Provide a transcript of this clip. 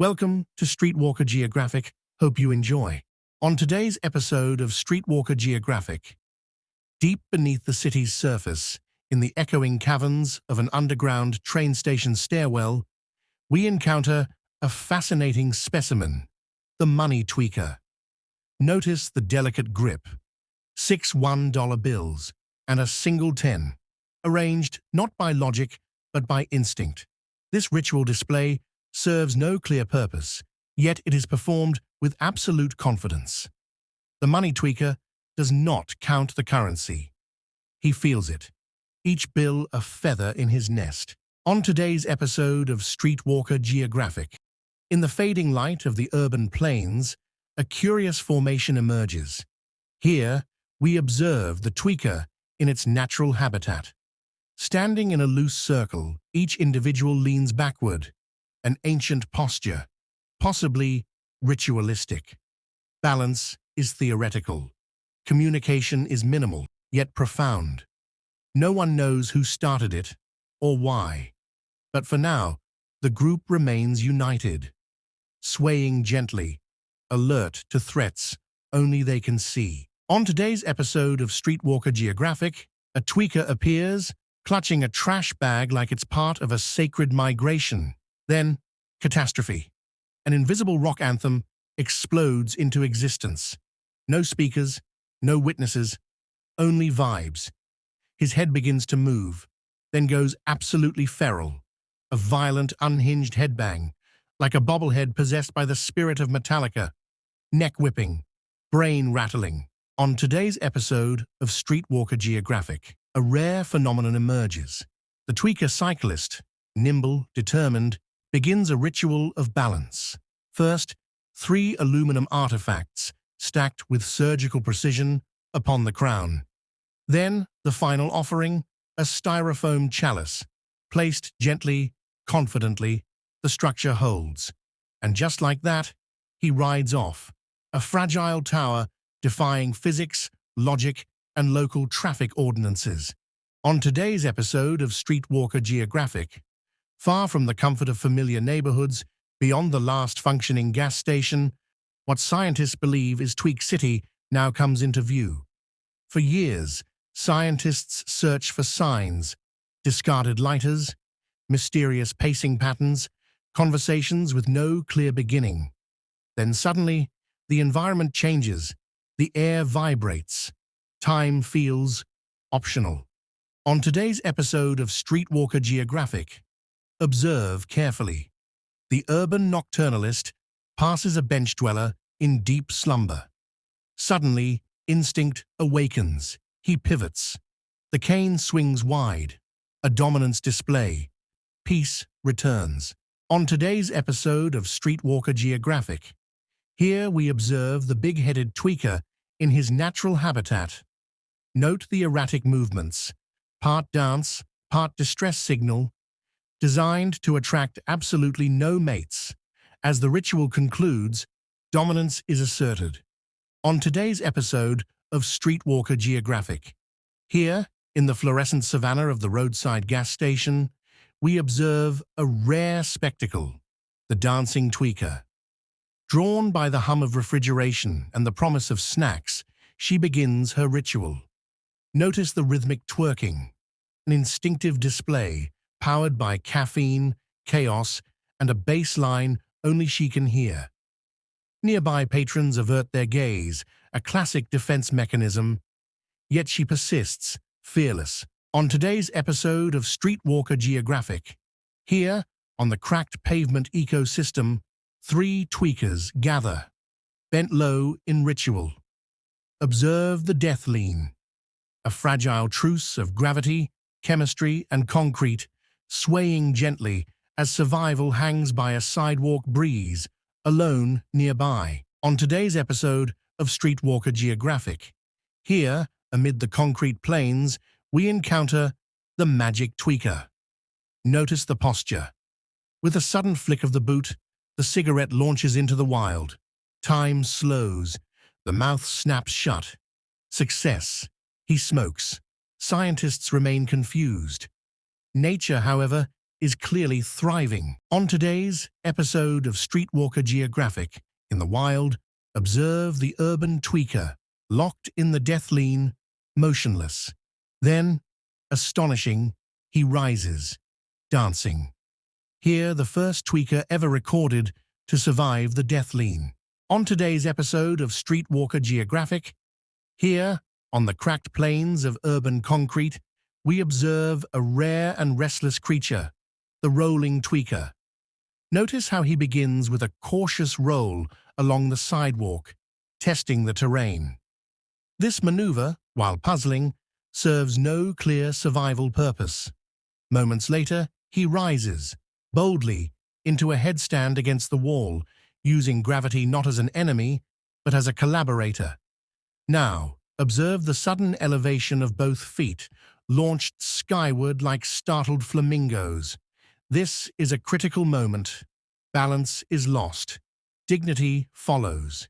Welcome to Streetwalker Geographic. Hope you enjoy. On today's episode of Streetwalker Geographic, deep beneath the city's surface, in the echoing caverns of an underground train station stairwell, we encounter a fascinating specimen, the money tweaker. Notice the delicate grip, 6 $1 bills and a single 10, arranged not by logic but by instinct. This ritual display serves no clear purpose, yet it is performed with absolute confidence. The money tweaker does not count the currency. He feels it, each bill a feather in his nest. On today's episode of Streetwalker Geographic, in the fading light of the urban plains, a curious formation emerges. Here, we observe the tweaker in its natural habitat. Standing in a loose circle, each individual leans backward, an ancient posture, possibly ritualistic. Balance is theoretical. Communication is minimal, yet profound. No one knows who started it or why. But for now, the group remains united, swaying gently, alert to threats only they can see. On today's episode of Streetwalker Geographic, a tweaker appears, clutching a trash bag like it's part of a sacred migration. Then, catastrophe. An invisible rock anthem explodes into existence. No speakers, no witnesses, only vibes. His head begins to move, then goes absolutely feral. A violent, unhinged headbang, like a bobblehead possessed by the spirit of Metallica. Neck whipping, brain rattling. On today's episode of Streetwalker Geographic, a rare phenomenon emerges. The tweaker cyclist, nimble, determined, begins a ritual of balance. First, 3 aluminum artifacts stacked with surgical precision upon the crown. Then, the final offering, a styrofoam chalice, placed gently, confidently. The structure holds. And just like that, he rides off, a fragile tower defying physics, logic, and local traffic ordinances. On today's episode of Streetwalker Geographic, far from the comfort of familiar neighborhoods, beyond the last functioning gas station, what scientists believe is Tweak City now comes into view. For years, scientists search for signs, discarded lighters, mysterious pacing patterns, conversations with no clear beginning. Then suddenly, the environment changes, the air vibrates, time feels optional. On today's episode of Streetwalker Geographic, observe carefully. The urban nocturnalist passes a bench dweller in deep slumber. Suddenly, instinct awakens. He pivots. The cane swings wide. A dominance display. Peace returns. On today's episode of Streetwalker Geographic, here we observe the big-headed tweaker in his natural habitat. Note the erratic movements, part dance, part distress signal, designed to attract absolutely no mates. As the ritual concludes, dominance is asserted. On today's episode of Streetwalker Geographic, here, in the fluorescent savanna of the roadside gas station, we observe a rare spectacle, the dancing tweaker. Drawn by the hum of refrigeration and the promise of snacks, she begins her ritual. Notice the rhythmic twerking, an instinctive display powered by caffeine, chaos, and a bass line only she can hear. Nearby patrons avert their gaze, a classic defense mechanism, yet she persists, fearless. On today's episode of Streetwalker Geographic, here, on the cracked pavement ecosystem, 3 tweakers gather, bent low in ritual. Observe the death lean, a fragile truce of gravity, chemistry, and concrete, swaying gently as survival hangs by a sidewalk breeze, alone nearby. On today's episode of Streetwalker Geographic, here, amid the concrete plains, we encounter the magic tweaker. Notice the posture. With a sudden flick of the boot, the cigarette launches into the wild. Time slows. The mouth snaps shut. Success. He smokes. Scientists remain confused. Nature, however, is clearly thriving. On today's episode of Streetwalker Geographic, in the wild, observe the urban tweaker, locked in the death lean, motionless. Then, astonishing, he rises, dancing. Here, the first tweaker ever recorded to survive the death lean. On today's episode of Streetwalker Geographic, here, on the cracked plains of urban concrete, we observe a rare and restless creature, the rolling tweaker. Notice how he begins with a cautious roll along the sidewalk, testing the terrain. This maneuver, while puzzling, serves no clear survival purpose. Moments later, he rises, boldly, into a headstand against the wall, using gravity not as an enemy, but as a collaborator. Now, observe the sudden elevation of both feet, launched skyward like startled flamingos. This is a critical moment. Balance is lost. Dignity follows.